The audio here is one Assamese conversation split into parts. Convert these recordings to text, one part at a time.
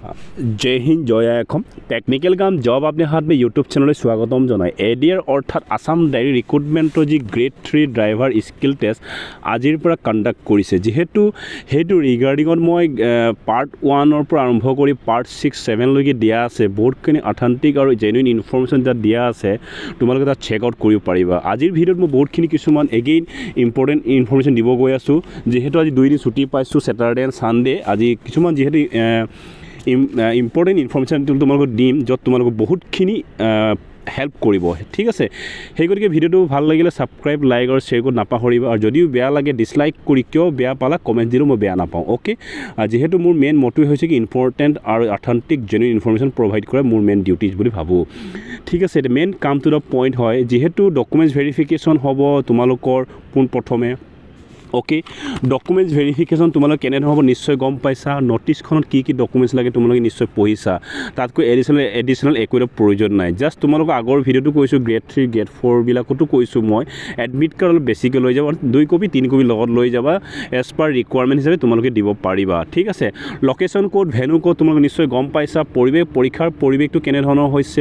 जय हिंद जय आखम टेक्निकल काम जॉब अपने हाथ में यूट्यूब चैनल स्वागतम जनाय ADR अर्थात आसाम डायरेक्ट रिक्रुटमेंटर जी ग्रेड 3 ड्राइवर स्किल टेस्ट आजिर पर कंडक्ट करिसे जेहेतु हेतु रिगार्डिंगत मैं पार्ट 1 पर आरम्भ करी पार्ट 6 7 लगे दिया आछे बहुतखिनि अथेंटिक और जेन्युइन इनफरमेशन ता दिया आछे तुमालोके ता चेक आउट करिब पारिबा आजिर भिडियोत मैं बहुतखिनि किछुमान एगेइन इम्पर्टेन्ट इनफरमेशन দিব गई आछो जेहेतु आज 2 दिन छुट्टी पाइছো सैटारडे एंड सानडे आज किछुमान जेहेतु इम्पर्टेन्ट इनफरमेशन तुम्हारे दिम जो तुम्हारे बहुतखिनि हेल्प करिब ठीक है সেই গতিকে ভিডিওটো ভাল লাগিলে সাবস্ক্রাইব লাইক और शेयर को नापाहरिबा और जदिও बेया लागे डिसलाइक करी क्यों बेया पाला कमेन्ट दिलो मैं बेया नापाऊँ ओके जेहेतु मोर मेन मोटिव होइसे कि इम्पर्टेन्ट और अथेंटिक जेन्युइन इनफरमेशन प्रोवाइड करे मोर मेन डिउटिज बुली भाबो ठीक है मेन काम टू द पॉइंट है जेहेतु डकुमेन्ट्स भेरिफिकेशन हबो तुमालोकर पोन प्रथमे ओके डकुमेन्ट्स भेरिफिकेशन तुम्हारे केने हब निश्चय गम पाइसा नोटिसखन की डकुमेन्ट्स लगे तुम्हारे निश्चय पढ़िसा तक एडिशनल एक प्रयोजन ना जस्ट तुम्हारे आगर भिडिओ कैसा ग्रेड 3 ग्रेड 4 बिलाकतो कैसा मैं एडमिट कार्ड अलग बेसिक लै जा 2 कपि 3 कपि लगत लै जाबा एज पार रिक्वायरमेंट हिसाब से तुम्हारे দিব पारिबा ठीक है लोकेशन कोड भेन्यू कोड तुम्हारे निश्चय गम पाइसा परिवेश परीक्षार परिवेश केने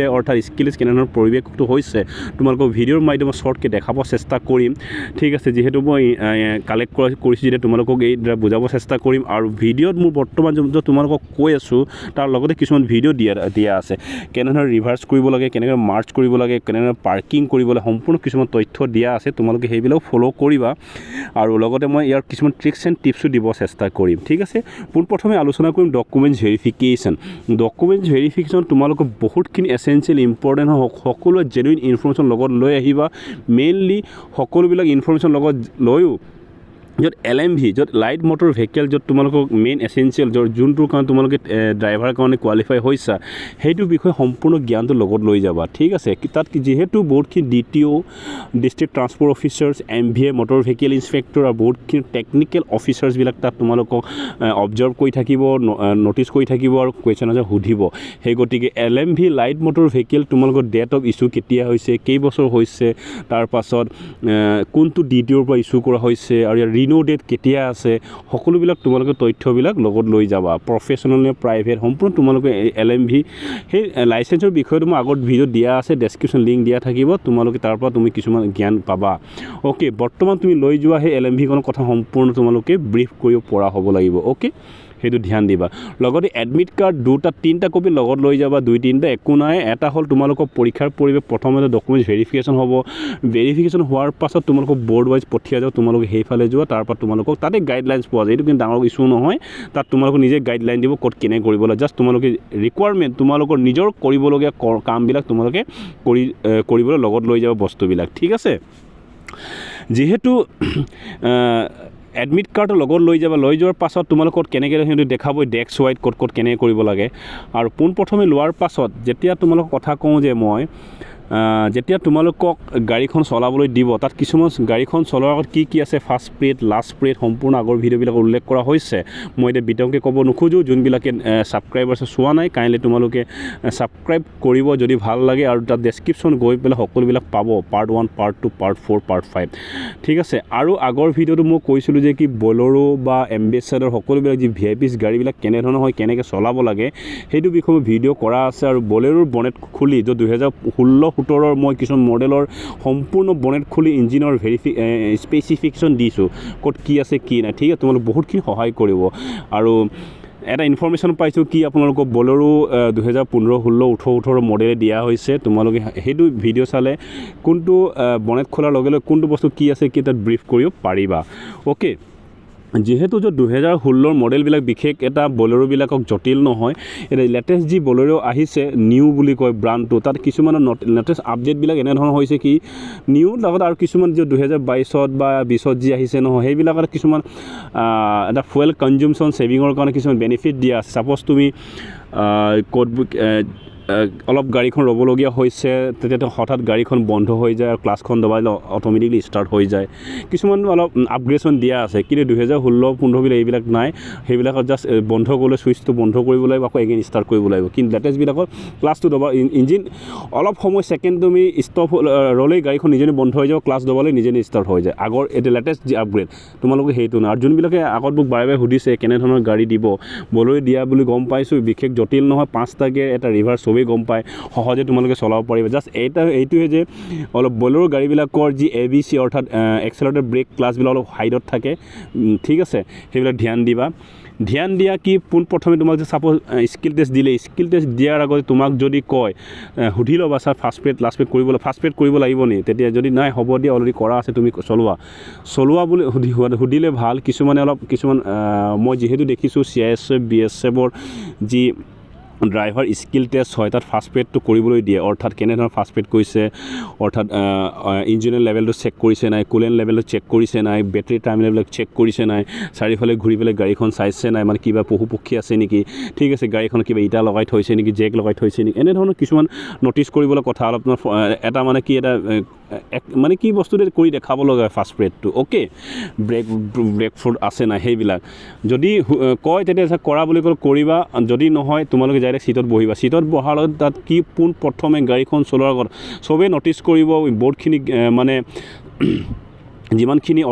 अर्थात स्किल्स केने परिवेश तुम्हारे भिडिओर माध्यम शर्टके देखाब चेष्टा करिम ठीक है जेहेतु मैं কালেক্ট কৰিছোঁ যে তোমালোকক এই বুজাব চেষ্টা কৰিম আৰু ভিডিঅ'ত মোৰ বৰ্তমান যে তোমালোকক কৈ আছোঁ তাৰ লগতে কিছুমান ভিডিঅ' দিয়া আছে কেনেধৰণে ৰিভাৰ্ছ কৰিব লাগে কেনেকৈ মাৰ্চ কৰিব লাগে কেনেকৈ পাৰ্কিং কৰিব লাগে সম্পূৰ্ণ কিছুমান তথ্য দিয়া আছে তোমালোকে সেইবিলাক ফ'ল' কৰিবা আৰু লগতে মই ইয়াৰ কিছুমান ট্ৰিক্স এণ্ড টিপছো দিব চেষ্টা কৰিম ঠিক আছে পোনপ্ৰথমে আলোচনা কৰিম ডকুমেণ্টছ ভেৰিফিকেশ্যন তোমালোকক বহুতখিনি এছেঞ্চিয়েল ইম্পৰ্টেণ্ট সকলো জেনুইন ইনফৰমেশ্যন লগত লৈ আহিবা মেইনলি সকলোবিলাক ইনফৰমেশ্যন লগত লৈও जो LMV जो लाइट मोटर भेहिकल जो तुम्हारे मेन एसेंशियल जो जोनटोर कारण तुम्हारे ड्राइवर कारण क्वालिफाई होइसा हेतु विषय सम्पूर्ण ज्ञान तो लगत लै जाबा ठीक है तक जेहेतु बहुतखिनि DTO district transport officers MVA motor vehicle inspector और बहुतखिनि टेक्निकल ऑफिसार्स बिलाक तात तुम्हालोक ऑब्जर्व करि थाकिब नोटिस करि थाकिब और क्वेश्चन आन्सार हुधिब हे गतिके LMV लाइट मोटर भेहिकल तुम्हालोक डेट अफ इश्यू केতিয়া होइसे केই বছৰ होइसे तार पाছত कोनটো DTOर পৰা इश्यू কৰা होइसे और नो डेट केতিয়া আছে সকলোবিলাক তোমালোকে তথ্যবিলাক লগত লৈ যাবা প্ৰফেশনাল নে প্ৰাইভেট সম্পূৰ্ণ তোমালোকে LMV সেই লাইসেন্সৰ বিষয়টো মই আগত ভিডিও দিয়া আছে ডেসক্ৰিপশন লিংক দিয়া থাকিব তোমালোকে তাৰ পৰা তুমি কিছুমান জ্ঞান পাবা ওকে বৰ্তমান তুমি লৈ যোৱা সেই LMV কোন কথা সম্পূৰ্ণ তোমালোকে ব্ৰিফ কৰিব পৰা হ'ব লাগিব ওকে সেইটো ধ্যান দিবা লগতে এডমিট কাৰ্ড 2টা 3টা কপি লগত লৈ যাবা 2-3টা একো নাই এটা হল তোমালোকক পৰীক্ষাৰ পৰিবে প্ৰথমতে ডকুমেন্ট ভেৰিফিকেশন হ'ব ভেৰিফিকেশন হোৱাৰ পাছত তোমালোকক বোৰ্ড ওয়াইজ পঠিয়া যাও তোমালোকে হেইফালে যোৱা তাৰ পৰা তোমালোকক তাতে গাইডলাইনছ পোৱা যায় এইটো কিন্তু ডাঙৰ ইস্যু নহয় তাত তোমালোকক নিজে গাইডলাইন দিব ক'ত কেনে কৰিব লাগে জাস্ট তোমালোকে ৰিকুৱাৰমেন্ট তোমালোকৰ নিজৰ কৰিবলগীয়া কামবিলাক তোমালোকে কৰিবলৈ লগত লৈ যাবা বস্তুবিলাক ঠিক আছে যেহেতু एडमिट कार्ड लगत लै जाबा लै जोৱাৰ পাছত তোমালোকৰ কেনেকৈ হেতু দেখাব ডেক্স ওয়াইড কোড কেনে কৰিব লাগে আৰু পোন প্ৰথমে লোৱাৰ পাছত যেতিয়া তোমালোক কথা কওঁ যে মই যেতিয়া তোমালোকক গাড়ীখন চলাবলৈ দিব তাত কিছুমান গাড়ীখন চলোৱাৰ আগত কি আছে ফাৰ্ষ্ট প্লেট লাষ্ট প্লেট সম্পূৰ্ণ আগৰ ভিডিঅ'বিলাক উল্লেখ কৰা হৈছে মই এটা বিতংকে ক'ব নোখোজো যোনবিলাকে সাবস্ক্ৰাইবাৰ্ছ চোৱা নাই কাইন্ডলি তোমালোকে সাবস্ক্ৰাইব কৰিব যদি ভাল লাগে আৰু তাত ডেসক্ৰিপশন গৈ পেলাই সকলোবিলাক পাব পাৰ্ট 1 পাৰ্ট 2 পাৰ্ট 4 পাৰ্ট 5 ঠিক আছে আৰু আগৰ ভিডিঅ'টো মই কৈছিলোঁ যে কি বলেৰো বা এম্বেছাডৰ সকলোবিলাক যি ভিআইপিছ গাড়ীবিলাক কেনেধৰণৰ হয় কেনেকৈ চলাব লাগে সেইটো বিষয়ে ভিডিঅ' কৰা আছে আৰু বলেৰোৰ বনেট খুলি যে 2016 17 মই কিছু মডেলৰ সম্পূৰ্ণ বনেট খুলি ইঞ্জিনৰ স্পেচিফিকেশন দিছো ক'ত কি আছে কি না ঠিক আছে তোমালোক বহুতখিনি সহায় কৰিব আৰু এটা ইনফৰমেশন পাইছো কি আপোনালোকক বলেৰো 2015 16 18 মডেলে দিয়া হৈছে তোমালোকে হেতু ভিডিও চালে কোনটো বনেট খোলাৰ লগে লগে কোনটো বস্তু কি আছে কি তাত ব্ৰিফ কৰিব পাৰিবা ওকে যেহেতু যে 2016 মডেলবিলাক বিশেষ এটা বলেৰো বিলাকক জটিল নহয় এটা লেটেষ্ট যি বলেৰো আহিছে নিউ বুলি কয় ব্ৰাণ্ডটো তাত কিছুমান লেটেষ্ট আপডেট বিলাক এনে ধৰণৰ হৈছে কি নিউ লগত আৰু কিছুমান যে 2022 বা 20 যি আহিছে নহয় সেইবিলাকৰ কিছুমান এটা ফুয়েল কনজাম্পশন সেভিংৰ কাৰণে কিছুমান বেনিফিট দিয়া আছে সাপোজ তুমি কোড অলপ গাড়ীখন ৰ'বলগীয়া হৈছে তেতিয়া হঠাৎ গাড়ীখন বন্ধ হৈ যায় আৰু ক্লাছখন দবাইলে অট'মেটিকলি ষ্টাৰ্ট হৈ যায় কিছুমান অলপ আপগ্ৰেডেশ্যন দিয়া আছে কিন্তু 2016-15 বিলাক এইবিলাক নাই সেইবিলাকত জাষ্ট বন্ধ কৰিলে ছুইচটো বন্ধ কৰিব লাগিব আকৌ এগেইন ষ্টাৰ্ট কৰিব লাগিব কিন্তু লেটেষ্টবিলাকত ক্লাছটো দবা ইঞ্জিন অলপ সময় ছেকেণ্ড তুমি ষ্টপ ৰ'লেই গাড়ীখন নিজে বন্ধ হৈ যাব ক্লাছ দবালে নিজে ষ্টাৰ্ট হৈ যায় আগৰ এতিয়া লেটেষ্ট যি আপগ্ৰেড তোমালোকে সেইটো নাই আৰু যোনবিলাকে আগত মোক বাৰে বাৰে সুধিছে কেনেধৰণৰ গাড়ী দিব বলৰে দিয়া বুলি গম পাইছোঁ বিশেষ জটিল নহয় 5টা গিয়াৰ এটা ৰিভাৰ্ছ চবেই গম পায় সহজে তোমালোকে চলাব পাৰিবা জাষ্ট এইটোৱে যে অলপ বলেৰো গাড়ীবিলাকৰ যি ABC অৰ্থাৎ এক্সেলাৰেটৰ ব্ৰেক ক্লাছবিলাক অলপ হাইডত থাকে ঠিক আছে সেইবিলাক ধ্যান দিয়া কি পোনপ্ৰথমে তোমাক যে চাপ'জ স্কিল টেষ্ট দিলে স্কিল টেষ্ট দিয়াৰ আগতে তোমাক যদি কয় সুধি ল'বা ছাৰ ফাৰ্ষ্ট পেড লাষ্ট পেড কৰিব লাগিব নি তেতিয়া যদি নাই হ'ব দিয়া অলৰেডি কৰা আছে তুমি চলোৱা বুলি সুধিলে ভাল কিছুমান মই যিহেতু দেখিছোঁ CISF BSFৰ যি ড্ৰাইভাৰ স্কিল টেষ্ট হয় তাত ফাৰ্ষ্ট পেডটো কৰিবলৈ দিয়ে অৰ্থাৎ কেনেধৰণৰ ফাৰ্ষ্ট পেড কৰিছে অৰ্থাৎ ইঞ্জিনৰ লেভেলটো চেক কৰিছে নাই কুলেণ্ট লেভেলটো চেক কৰিছে নাই বেটাৰী টাৰ্মিনেলবিলাক চেক কৰিছে নাই চাৰিওফালে ঘূৰি পেলাই গাড়ীখন চাইছে নাই মানে কিবা পশু পক্ষী আছে নেকি ঠিক আছে গাড়ীখন কিবা ইটা লগাই থৈছে নেকি জেক লগাই থৈছে নেকি এনেধৰণৰ কিছুমান ন'টিচ কৰিবলৈ কথা অলপ এটা মানে কি এটা মানে কি বস্তুটো কৰি দেখাব লগা ফাৰ্ষ্ট পেডটো অ'কে ব্ৰেক ফুড আছে নাই সেইবিলাক যদি কয় তেতিয়া কৰা বুলি ক'লে কৰিবা যদি নহয় তোমালোকে ডাইৰেক্ট সিটত বহিবা সিটত বহাৰ লগত তাত কি প্ৰথমে গাড়ীখন চলোৱাৰ আগত চবেই ন'টিচ কৰিব বহুতখিনি মানে যিমানখিনি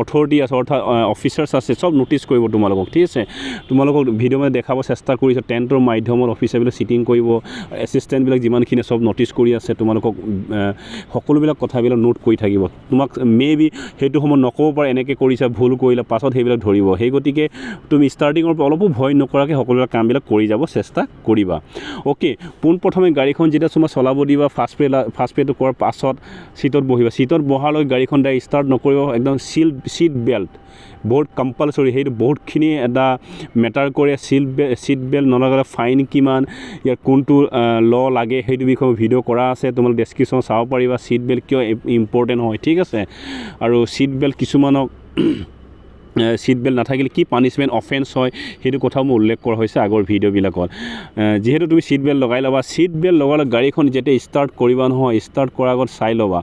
অথৰিটি আছে অৰ্থাৎ অফিচাৰ্ছ আছে চব ন'টিচ কৰিব তোমালোকক ঠিক আছে তোমালোকক ভিডিঅ' মানে দেখাব চেষ্টা কৰিছে টেণ্টৰ মাধ্যমত অফিচাৰবিলাক চিটিং কৰিব এছিষ্টেণ্টবিলাক যিমানখিনি চব ন'টিচ কৰি আছে তোমালোকক সকলোবিলাক কথাবিলাক নোট কৰি থাকিব তোমাক মেবি সেইটো সময়ত নক'ব পাৰে এনেকৈ কৰিছা ভুল কৰিলা পাছত সেইবিলাক ধৰিব সেই গতিকে তুমি ষ্টাৰ্টিঙৰ পৰা অলপো ভয় নকৰাকৈ সকলোবিলাক কামবিলাক কৰি যাব চেষ্টা কৰিবা অ'কে পোনপ্ৰথমে গাড়ীখন যেতিয়া তোমাৰ চলাব দিবা ফাৰ্ষ্ট পেডটো কৰাৰ পাছত চিটত বহিবা চিটত বহালৈ গাড়ীখন ডাইৰেক্ট ষ্টাৰ্ট কৰিব একদম চিট বেল্ট বহুত কম্পালচৰি সেইটো বহুতখিনি এটা মেটাৰ কৰে চিট বেল্ট নলগালে ফাইন কিমান ইয়াৰ কোনটো ল লাগে সেইটো বিষয়ে ভিডিঅ' কৰা আছে তোমালোকে ডেছক্ৰিপশ্যন চাব পাৰিবা চিট বেল্ট কিয় ইম্পৰ্টেণ্ট হয় ঠিক আছে আৰু চিট বেল্ট কিছুমানক চিট বেল্ট নাথাকিলে কি পানিছমেণ্ট অফেন্স হয় সেইটো কথাও মই উল্লেখ কৰা হৈছে আগৰ ভিডিঅ'বিলাকত যিহেতু তুমি চিট বেল্ট লগাই ল'বা চিট বেল্ট লগালে গাড়ীখন যেতিয়া ষ্টাৰ্ট কৰিবা নহয় ষ্টাৰ্ট কৰাৰ আগত চাই ল'বা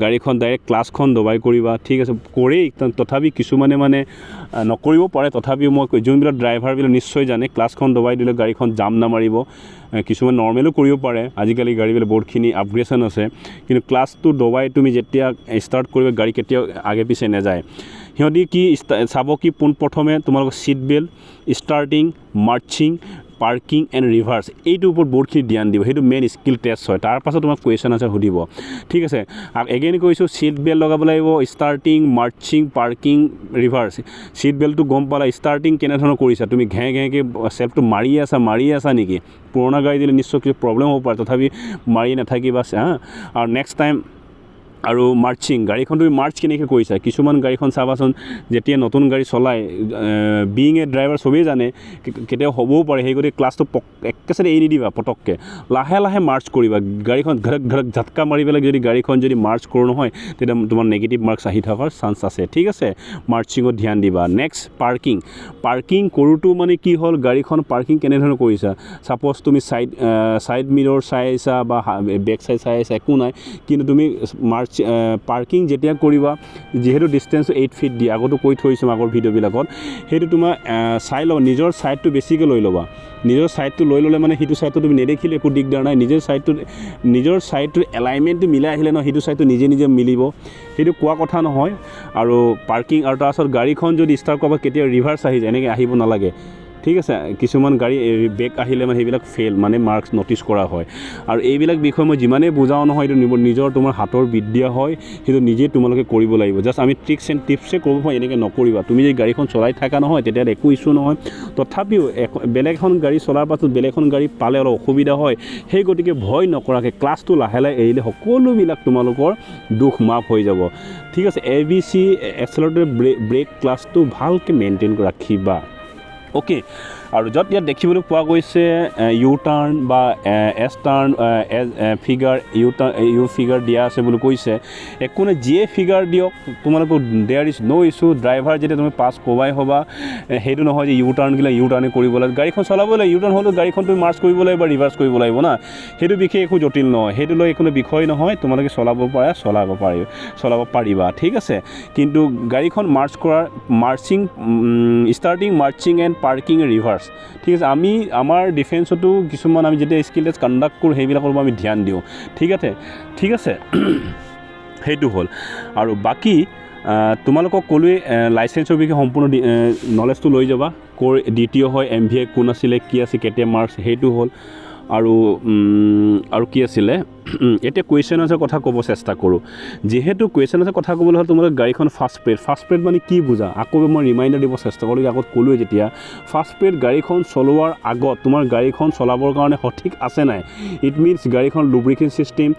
গাড়ীখন ডাইৰেক্ট ক্লাছখন দবাই কৰিবা ঠিক আছে কৰেই তথাপি কিছুমানে মানে নকৰিব পাৰে তথাপিও মই যোনবিলাক ড্ৰাইভাৰবিলাক নিশ্চয় জানে ক্লাছখন দবাই দিলে গাড়ীখন জাম নামাৰিব কিছুমান নৰ্মেলো কৰিব পাৰে আজিকালি গাড়ীবিলাক বহুতখিনি আপগ্ৰেডেশ্যন আছে কিন্তু ক্লাছটো দবাই তুমি যেতিয়া ষ্টাৰ্ট কৰিবা গাড়ী কেতিয়াও আগে পিছে নাযায় সিহঁতি কি চাব কি পোনপ্ৰথমে তোমালোকৰ seat belt starting marching parking and reverse এইটোৰ ওপৰত বহুতখিনি ধ্যান দিব সেইটো মেইন স্কিল টেষ্ট হয় তাৰ পাছত তোমাক কুৱেশ্যন আনচাৰ সুধিব ঠিক আছে এগেইন কৈছোঁ চিট বেল্ট লগাব লাগিব starting marching parking reverse seat বেল্টটো গম পালা ষ্টাৰ্টিং কেনেধৰণৰ কৰিছা তুমি ঘেঁকৈ চেল্ফটো মাৰি আছা নেকি পুৰণা গাড়ী দিলে নিশ্চয় কিছু প্ৰব্লেম হ'ব পাৰে তথাপি মাৰি নাথাকিবা আৰু নেক্সট টাইম আৰু মাৰ্চিং গাড়ীখন তুমি মাৰ্চ কেনেকৈ কৰিছা কিছুমান গাড়ীখন চাবাচোন যেতিয়া নতুন গাড়ী চলায় বিং এ ড্ৰাইভাৰ চবেই জানে কেতিয়াও হ'বও পাৰে সেই গতিকে ক্লাছটো একেচাতে এৰি নিদিবা পটককৈ লাহে লাহে মাৰ্চ কৰিবা গাড়ীখন ঘৰক ঝাটকা মাৰি পেলাই যদি গাড়ীখন যদি মাৰ্চ কৰোঁ নহয় তেতিয়া তোমাৰ নেগেটিভ মাৰ্কছ আহি থকাৰ চান্স আছে ঠিক আছে মাৰ্চিঙত ধ্যান দিবা নেক্সট পাৰ্কিং কৰোঁতো মানে কি হ'ল গাড়ীখন পাৰ্কিং কেনেধৰণৰ কৰিছা ছাপ'জ তুমি ছাইড মিৰৰ চাই আছা বা বেক চাইড চাই আছা একো নাই কিন্তু তুমি পাৰ্কিং যেতিয়া কৰিবা যিহেতু ডিষ্টেঞ্চটো 8 ফিট দিয়ে আগতো কৈ থৈছোঁ আগৰ ভিডিঅ'বিলাকত সেইটো তোমাৰ চাই ল'বা নিজৰ ছাইডটো বেছিকৈ লৈ ল'বা নিজৰ ছাইডটো লৈ ল'লে মানে সেইটো ছাইডটো তুমি নেদেখিলে একো দিগদাৰ নাই নিজৰ ছাইডটোৰ এলাইনমেণ্টটো মিলাই আহিলে নহয় সেইটো ছাইডটো নিজে মিলিব সেইটো কোৱা কথা নহয় আৰু পাৰ্কিং আৰু তাৰপাছত গাড়ীখন যদি ষ্টাৰ্ট কৰা কেতিয়াও ৰিভাৰ্ছ আহি যায় এনেকৈ আহিব নালাগে ঠিক আছে কিছুমান গাড়ী বেক আহিলে মানে সেইবিলাক ফেইল মানে মাৰ্কছ ন'টিচ কৰা হয় আৰু এইবিলাক বিষয় মই যিমানেই বুজাওঁ নহয় এইটো নিজৰ তোমাৰ হাতৰ বিদ্যা হয় সেইটো নিজেই তোমালোকে কৰিব লাগিব জাষ্ট আমি ট্ৰিক্স এণ্ড টিপছে কৰিব পাৰোঁ এনেকৈ নকৰিবা তুমি যদি গাড়ীখন চলাই থাকা নহয় তেতিয়া একো ইছ্যু নহয় তথাপিও বেলেগ এখন গাড়ী চলাৰ পাছত বেলেগ এখন গাড়ী পালে অলপ অসুবিধা হয় সেই গতিকে ভয় নকৰাকৈ ক্লাছটো লাহে লাহে এৰিলে সকলোবিলাক তোমালোকৰ দুখ মাফ হৈ যাব ঠিক আছে ABC এক্সেলাৰেটৰ ব্ৰেক ক্লাছটো ভালকৈ মেইনটেইন ৰাখিবা অ'কে আৰু য'ত ইয়াত দেখিবলৈ পোৱা গৈছে ইউ টাৰ্ণ বা এছ টাৰ্ণ ফিগাৰ ইউ ফিগাৰ দিয়া আছে বুলি কৈছে একো নাই যিয়ে ফিগাৰ দিয়ক তোমালোকক there is no' issue driver যেতিয়া তুমি পাছ কোবাই হ'বা সেইটো নহয় যে ইউ টাৰ্ণ গিলা ইউ টাৰ্ণে কৰিব লাগে গাড়ীখন চলাব লাগে ইউ টাৰ্ণ হ'লেও গাড়ীখন তুমি মাৰ্চ কৰিব লাগিব বা ৰিভাৰ্চ কৰিব লাগিব না সেইটো বিশেষ একো জটিল নহয় সেইটো লৈ কোনো বিষয় নহয় তোমালোকে চলাব পাৰিবা ঠিক আছে কিন্তু গাড়ীখন মাৰ্চ কৰাৰ মাৰ্চিং এণ্ড পাৰ্কিং ৰিভাৰ্চ ঠিক আছে আমি আমাৰ ডিফেন্সতো কিছুমান আমি যেতিয়া স্কিল টেষ্ট কণ্ডাক্ট কৰোঁ সেইবিলাকৰ ওপৰত আমি ধ্যান দিওঁ ঠিক আছে সেইটো হ'ল আৰু বাকী তোমালোকক ক'লোৱে লাইচেন্সৰ বিষয়ে সম্পূৰ্ণ নলেজটো লৈ যাবা ক'ৰ দ্বিতীয় হয় MVA কোন আছিলে কি আছিল কেতিয়া মাৰ্কছ সেইটো হ'ল আৰু কি আছিলে এতিয়া কুৱেশ্যন আনচাৰ কথা ক'ব চেষ্টা কৰোঁ যিহেতু কুৱেশ্যন আনচাৰ কথা ক'বলৈ হ'লে তোমালোকে গাড়ীখন ফাৰ্ষ্ট প্লেট মানে কি বুজা আকৌ মই ৰিমাইণ্ডাৰ দিব চেষ্টা কৰোঁ আগত ক'লোৱে যেতিয়া ফাৰ্ষ্ট প্লেট গাড়ীখন চলোৱাৰ আগত তোমাৰ গাড়ীখন চলাবৰ কাৰণে সঠিক আছে নাই ইট মিনছ গাড়ীখন লুব্ৰিকেশ্যন চিষ্টেম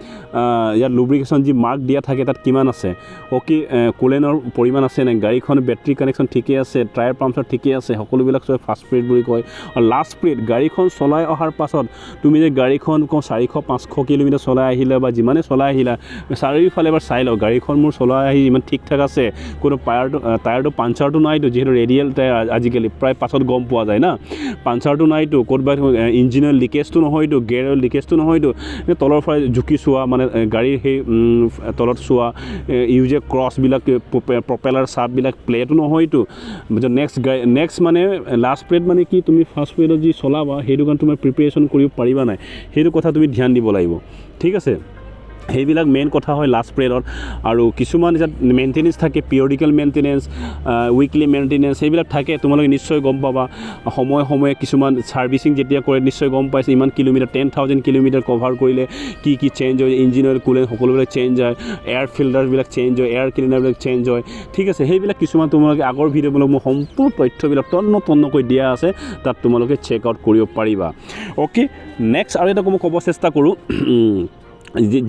ইয়াত লুব্ৰিকেশ্যন যি মাৰ্ক দিয়া থাকে তাত কিমান আছে অ'কে কুলেনৰ পৰিমাণ আছে নাই গাড়ীখন বেটাৰী কানেকশ্যন ঠিকে আছে টায়াৰ পাম্পছৰ ঠিকে আছে সকলোবিলাক চব ফাৰ্ষ্ট প্লেট বুলি কয় আৰু লাষ্ট প্লেট গাড়ীখন চলাই অহাৰ পাছত তুমি যে গাড়ীখন 400-500 কিলোমিটাৰ চলাই আহিলা বা যিমানে চলাই আহিলা চাৰিওফালে এবাৰ চাই লওঁ গাড়ীখন মোৰ চলাই আহি ইমান ঠিক ঠাক আছে কোনো টায়াৰটো পাঞ্চাৰটো নাইতো যিহেতু ৰেডিয়েল টায়াৰ আজিকালি প্ৰায় পাছত গম পোৱা যায় না পাঞ্চাৰটো নাইতো ক'ৰবাত ইঞ্জিনৰ লিকেজটো নহয়তো গেয়াৰৰ লিকেজটো নহয়তো তলৰ পৰা ঝুকি চোৱা মানে গাড়ীৰ সেই তলত চোৱা ইউজে ক্ৰছবিলাক প্ৰপেলাৰ চাববিলাক প্লেটো নহয়তো নেক্সট মানে লাষ্ট প্লেট মানে কি তুমি ফাৰ্ষ্ট প্লেটত যি চলাবা সেইটো কাৰণে তোমাৰ প্ৰিপেৰেশ্যন কৰিব পাৰিবা নাই সেইটো কথা তুমি ধ্যান দিব লাগিব ঠিক আছে সেইবিলাক মেইন কথা হয় লাষ্ট প্লেটত আৰু কিছুমান ইয়াত মেইনটেনেন্স থাকে পিৰিয়ডিকেল মেইনটেনেন্স উইকলি মেইনটেনেন্স সেইবিলাক থাকে তোমালোকে নিশ্চয় গম পাবা সময়ে কিছুমান ছাৰ্ভিচিং যেতিয়া কৰে নিশ্চয় গম পাইছে ইমান কিলোমিটাৰ 10,000 কিলোমিটাৰ কভাৰ কৰিলে কি চেঞ্জ হয় ইঞ্জিনৰ কুলেণ্ট সকলোবিলাক চেঞ্জ হয় এয়াৰ ফিল্টাৰবিলাক চেঞ্জ হয় এয়াৰ ক্লিনাৰবিলাক চেঞ্জ হয় ঠিক আছে সেইবিলাক কিছুমান তোমালোকে আগৰ ভিডিঅ'বিলাক মই সম্পূৰ্ণ তথ্যবিলাক তন্নকৈ দিয়া আছে তাত তোমালোকে চেক আউট কৰিব পাৰিবা অ'কে নেক্সট আৰু এটা মই ক'ব চেষ্টা কৰোঁ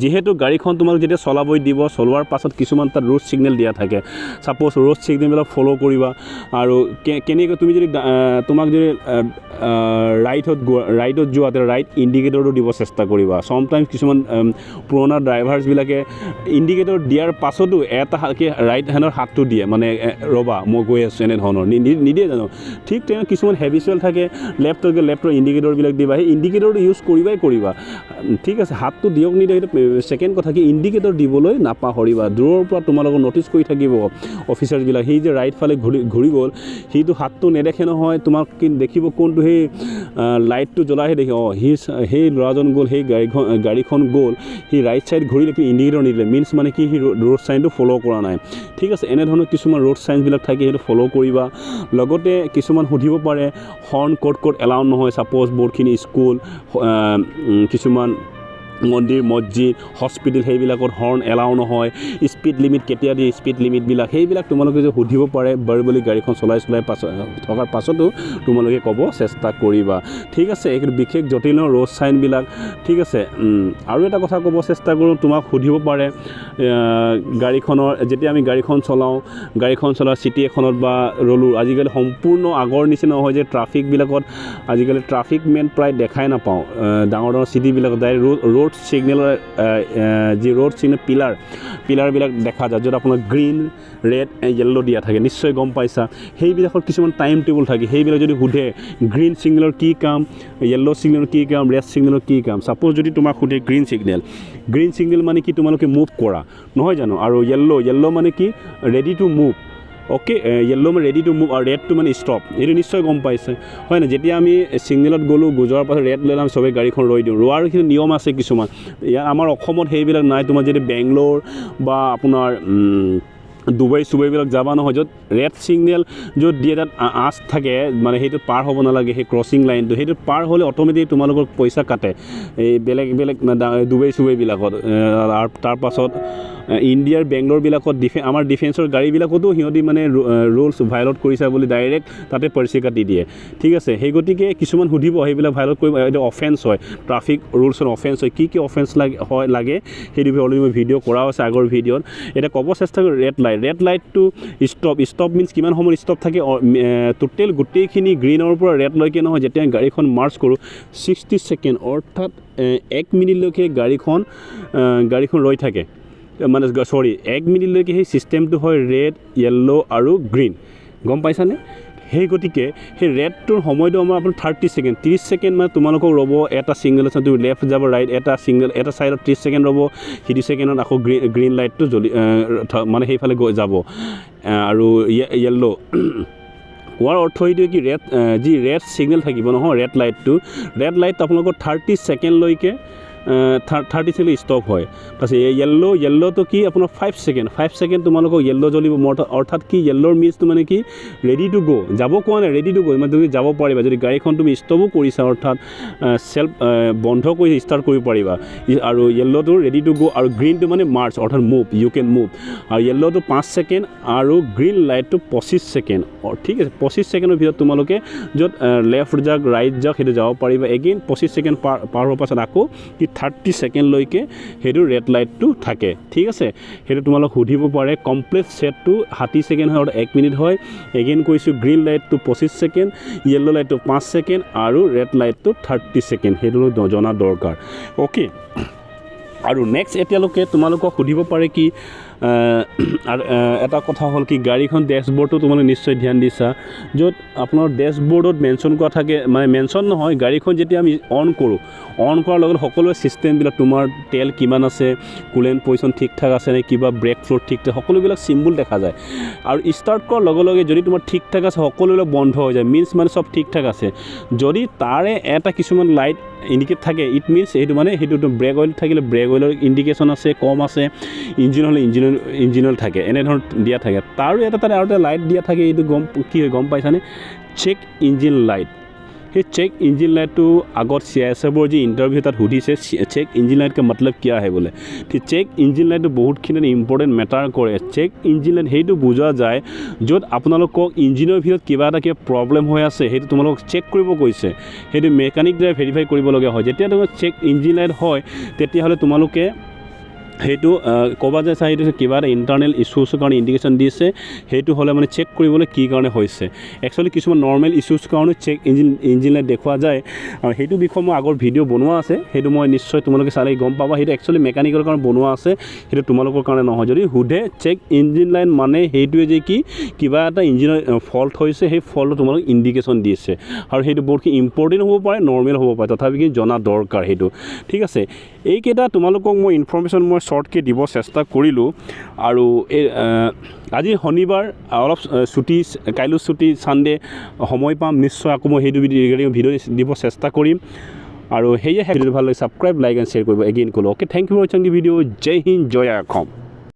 যিহেতু গাড়ীখন তোমাক যেতিয়া চলাবই দিব চলোৱাৰ পাছত কিছুমান তাত ৰোড ছিগনেল দিয়া থাকে ছাপ'জ ৰোড ছিগনেলবিলাক ফ'ল' কৰিবা আৰু কেনেকৈ তুমি যদি তোমাক যদি ৰাইটত যোৱা তেতিয়া ৰাইট ইণ্ডিকেটৰটো দিব চেষ্টা কৰিবা চামটাইমছ কিছুমান পুৰণা ড্ৰাইভাৰ্ছবিলাকে ইণ্ডিকেটৰ দিয়াৰ পাছতো এটা ৰাইট হেণ্ডৰ হাতটো দিয়ে মানে ৰ'বা মই গৈ আছোঁ এনেধৰণৰ নিদিয়ে জানো ঠিক তেনেকৈ কিছুমান হেবিচুৱেল থাকে লেফ্টৰ ইণ্ডিকেটৰবিলাক দিবা সেই ইণ্ডিকেটৰটো ইউজ কৰিবা ঠিক আছে হাতটো দিয়ক নিদিয়ক সেইটো ছেকেণ্ড কথা কি ইণ্ডিকেটৰ দিবলৈ নাপাহৰিবা দূৰৰ পৰা তোমালোকক ন'টিছ কৰি থাকিব অফিচাৰছবিলাক সেই যে ৰাইট ফালে ঘূৰি গ'ল সেইটো হাতটো নেদেখে নহয় তোমাক দেখিব কোনটো সেই লাইটটো জ্বলাইহে দেখি সেই ল'ৰাজন গ'ল সেই গাড়ীখন গ'ল সি ৰাইট ছাইড ঘূৰি দেখি ইণ্ডিকেটৰ নিদিলে মিনছ মানে কি সি ৰোড চাইনটো ফ'ল' কৰা নাই ঠিক আছে এনেধৰণৰ কিছুমান ৰোড চাইনবিলাক থাকে সেইটো ফ'ল' কৰিবা লগতে কিছুমান সুধিব পাৰে হৰ্ণ ক'ত এলাউ নহয় ছাপ'জ বহুতখিনি স্কুল কিছুমান মন্দিৰ মছজিদ হস্পিটেল সেইবিলাকত হৰ্ণ এলাউ নহয় স্পীড লিমিট কেতিয়া দিয়ে স্পীড লিমিটবিলাক সেইবিলাক তোমালোকে যে সুধিব পাৰে বাৰবলি গাড়ীখন চলাই থকাৰ পাছতো তোমালোকে ক'ব চেষ্টা কৰিবা ঠিক আছে এইটো বিশেষ জটিল ৰোড চাইনবিলাক ঠিক আছে আৰু এটা কথা ক'ব চেষ্টা কৰোঁ তোমাক সুধিব পাৰে গাড়ীখনৰ যেতিয়া আমি গাড়ীখন চলাওঁ চিটি এখনত বা ৰ'লো আজিকালি সম্পূৰ্ণ আগৰ নিচিনা হয় যে ট্ৰাফিকবিলাকত আজিকালি ট্ৰাফিক মেন প্ৰায় দেখাই নাপাওঁ ডাঙৰ চিটিবিলাকত ৰোড ছিগনেলৰ যি ৰোড ছিগনেল পিলাৰবিলাক দেখা যায় য'ত আপোনাৰ গ্ৰীণ ৰেড য়েল্ল' দিয়া থাকে নিশ্চয় গম পাইছা সেইবিলাকৰ কিছুমান টাইম টেবুল থাকে সেইবিলাক যদি সোধে গ্ৰীণ ছিগনেলৰ কি কাম য়েল্ল' ছিগনেলৰ কি কাম ৰেড ছিগনেলৰ কি কাম ছাপ'জ যদি তোমাক সোধে গ্ৰীণ ছিগনেল মানে কি তোমালোকে মুভ কৰা নহয় জানো আৰু য়েল্ল' মানে কি ready to move okay yellow' মানে ৰেডি টু মুভ আৰু ৰেডটো মানে ষ্টপ এইটো নিশ্চয় গম পাইছে হয় নাই যেতিয়া আমি ছিগনেলত গ'লোঁ যোৱাৰ পাছত ৰেড ল'লে আমি চবেই গাড়ীখন ৰৈ দিওঁ ৰোৱাৰ কিন্তু নিয়ম আছে কিছুমান ইয়াৰ আমাৰ অসমত সেইবিলাক নাই তোমাৰ যদি বেংগলোৰ বা আপোনাৰ ডুবাইবিলাক যাবা নহয় য'ত ৰেড ছিগনেল য'ত দিয়ে তাত আঁচ থাকে মানে সেইটো পাৰ হ'ব নালাগে সেই ক্ৰছিং লাইনটো সেইটো পাৰ হ'লে অট'মেটিক তোমালোকৰ পইচা কাটে এই বেলেগ ডুবাইবিলাকত আৰু তাৰপাছত ইণ্ডিয়াৰ বেংগলোৰবিলাকত আমাৰ ডিফেন্সৰ গাড়ীবিলাকতো সিহঁতি মানে ৰুলছ ভাইলেট কৰিছে বুলি ডাইৰেক্ট তাতে পইচা কাটি দিয়ে ঠিক আছে সেই গতিকে কিছুমান সুধিব সেইবিলাক ভাইলেট কৰিব এইটো অফেন্স হয় ট্ৰাফিক ৰুলছৰ অফেন্স হয় কি অফেন্স লাগে সেইটো অলৰেডি মই ভিডিঅ' কৰা আছে আগৰ ভিডিঅ'ত এতিয়া ক'ব চেষ্টা কৰোঁ ৰেড লাইট ৰেড লাইটটো ষ্টপ মিন্স কিমান সময় ষ্টপ থাকে টোটেল গোটেইখিনি গ্ৰীণৰ পৰা ৰেডলৈকে নহয় যেতিয়া গাড়ীখন মাৰ্চ কৰোঁ 60 ছেকেণ্ড অৰ্থাৎ 1 মিনিটলৈকে গাড়ীখন ৰৈ থাকে মানে 1 মিনিটলৈকে সেই ছিষ্টেমটো হয় ৰেড য়েল্ল' আৰু গ্ৰীণ গম পাইছানে সেই গতিকে সেই ৰেডটোৰ সময়টো আমাৰ আপোনাৰ 30 ছেকেণ্ড মানে তোমালোকক ৰ'ব এটা ছিংগল আছে তুমি লেফ্ট যাব ৰাইট এটা ছাইডত 30 ছেকেণ্ড ৰ'ব সেইটো ছেকেণ্ডত আকৌ গ্ৰীণ লাইটটো জ্বলি মানে সেইফালে গৈ যাব আৰু য়েল্ল' কোৱাৰ অৰ্থ এইটোৱে কি যি ৰেড ছিগনেল থাকিব নহয় ৰেড লাইট আপোনালোকৰ 30 ছেকেণ্ডলৈকে 30 ছেকেণ্ড ষ্টপ হয় তাৰপিছত য়েল্ল'টো কি আপোনাৰ 5 ছেকেণ্ড তোমালোকক য়েল্ল' জ্বলিব অৰ্থাৎ কি য়েল্ল'ৰ মিন্সটো মানে কি ৰেডি টু গ' যাব কোৱা নাই ৰেডি টু গ' মানে তুমি যাব পাৰিবা যদি গাড়ীখন তুমি ষ্টপো কৰিছা অৰ্থাৎ বন্ধ কৰি ষ্টাৰ্ট কৰিব পাৰিবা আৰু য়েল্ল'টো ৰেডি টু গ' আৰু গ্ৰীণটো মানে মাৰ্চ অৰ্থাৎ মুভ ইউ কেন মুভ আৰু য়েল্ল'টো 5 ছেকেণ্ড আৰু গ্ৰীণ লাইটটো 25 ছেকেণ্ড ঠিক আছে 25 ছেকেণ্ডৰ ভিতৰত তোমালোকে য'ত লেফ্ট যাওক ৰাইট যাওক সেইটো যাব পাৰিবা এগেইন 25 ছেকেণ্ড পাৰ হোৱাৰ পাছত আকৌ 30 ছেকেণ্ডলৈকে সেইটো ৰেড লাইটটো থাকে ঠিক আছে সেইটো তোমালোক সুধিব পাৰে কমপ্লিট ছেটটো 60 ছেকেণ্ড হয় 1 মিনিট হয় এগেইন কৈছোঁ গ্ৰীণ লাইটটো 25 ছেকেণ্ড য়েল্ল' লাইটটো 5 ছেকেণ্ড আৰু ৰেড লাইটটো 30 ছেকেণ্ড সেইটো জনা দৰকাৰ অ'কে আৰু নেক্সট এতিয়ালৈকে তোমালোকক সুধিব পাৰে কি আৰু এটা কথা হ'ল কি গাড়ীখন ডেছবৰ্ডটো তোমালোকে নিশ্চয় ধ্যান দিছা য'ত আপোনাৰ ডেছবৰ্ডত মেনশ্যন কৰা থাকে মানে মেনশ্যন নহয় গাড়ীখন যেতিয়া আমি অন কৰাৰ লগত সকলোৱে ছিষ্টেমবিলাক তোমাৰ তেল কিমান আছে কুলেণ্ট পজিশ্যন ঠিক ঠাক আছে নে কিবা ব্ৰেক ফ্ল'ৰ ঠিক ঠাক সকলোবিলাক চিম্বল দেখা যায় আৰু ষ্টাৰ্ট কৰাৰ লগে লগে যদি তোমাৰ ঠিক ঠাক আছে সকলোবিলাক বন্ধ হৈ যায় মিন্স মানে চব ঠিক ঠাক আছে যদি তাৰে এটা কিছুমান লাইট ইণ্ডিকেট থাকে ইট মিন্স সেইটো ব্ৰেক অইল থাকিলে ব্ৰেক অইলৰ ইণ্ডিকেশ্যন আছে কম আছে ইঞ্জিন হ'লে ইঞ্জিনৰ থাকে এনেধৰণৰ দিয়া থাকে তাৰো তাতে আৰু এটা লাইট দিয়া থাকে এইটো কি হয় গম পাইছানে চেক ইঞ্জিন লাইট সেই চেক ইঞ্জিন লাইটটো আগত CISFৰ যি ইণ্টাৰভিউ তাত সুধিছে চেক ইঞ্জিন লাইট কা মতলব কি আহে বোলে ঠিক চেক ইঞ্জিন লাইটটো বহুতখিনি ইম্পৰ্টেণ্ট মেটাৰ কৰে চেক ইঞ্জিন লাইট সেইটো বুজোৱা যায় য'ত আপোনালোকক ইঞ্জিনৰ ভিতৰত কিবা প্ৰব্লেম হৈ আছে সেইটো তোমালোকক চেক কৰিব কৈছে সেইটো মেকানিক দ্বাৰা ভেৰিফাই কৰিবলগীয়া হয় যেতিয়া তোমাৰ চেক ইঞ্জিন লাইট হয় তেতিয়াহ'লে তোমালোকে সেইটো ক'বা যে চাই এইটো কিবা এটা ইণ্টাৰনেল ইছ্যুছৰ কাৰণে ইণ্ডিকেশ্যন দিছে সেইটো হ'লে মানে চেক কৰিবলৈ কি কাৰণে হৈছে একচুৱেলি কিছুমান নৰ্মেল ইছ্যুছ কাৰণে চেক ইঞ্জিন লাইট দেখুওৱা যায় আৰু সেইটো বিষয়ে মই আগৰ ভিডিঅ' বনোৱা আছে সেইটো মই নিশ্চয় তোমালোকে চালে গম পাবা সেইটো একচুৱেলি মেকানিকেল কাৰণে বনোৱা আছে সেইটো তোমালোকৰ কাৰণে নহয় যদি সোধে চেক ইঞ্জিন লাইট মানে সেইটোৱে যে কি কিবা এটা ইঞ্জিনৰ ফল্ট হৈছে সেই ফল্টটো তোমালোক ইণ্ডিকেশ্যন দিছে আৰু সেইটো বহুতখিনি ইম্পৰ্টেণ্ট হ'ব পাৰে নৰ্মেল হ'ব পাৰে তথাপি জনা দৰকাৰ সেইটো ঠিক আছে এইকেইটা তোমালোকক মই ইনফৰ্মেশ্যন মই শ্বৰ্টকৈ দিব চেষ্টা কৰিলোঁ আৰু আজি শনিবাৰ অলপ ছুটি কাইলৈ ছুটি ছানডে সময় পাম নিশ্চয় আকৌ মই সেইটো ভিডিঅ' দিব চেষ্টা কৰিম আৰু সেয়ে ভিডিঅ'টো ভাল লাগে ছাবস্ক্ৰাইব লাইক এণ্ড শ্বেয়াৰ কৰিব এগেইন ক'লোঁ অ'কে থেংক ইউ ফৰ ৱাচিং দি ভিডিঅ' জয় হিন্দ জয় অসম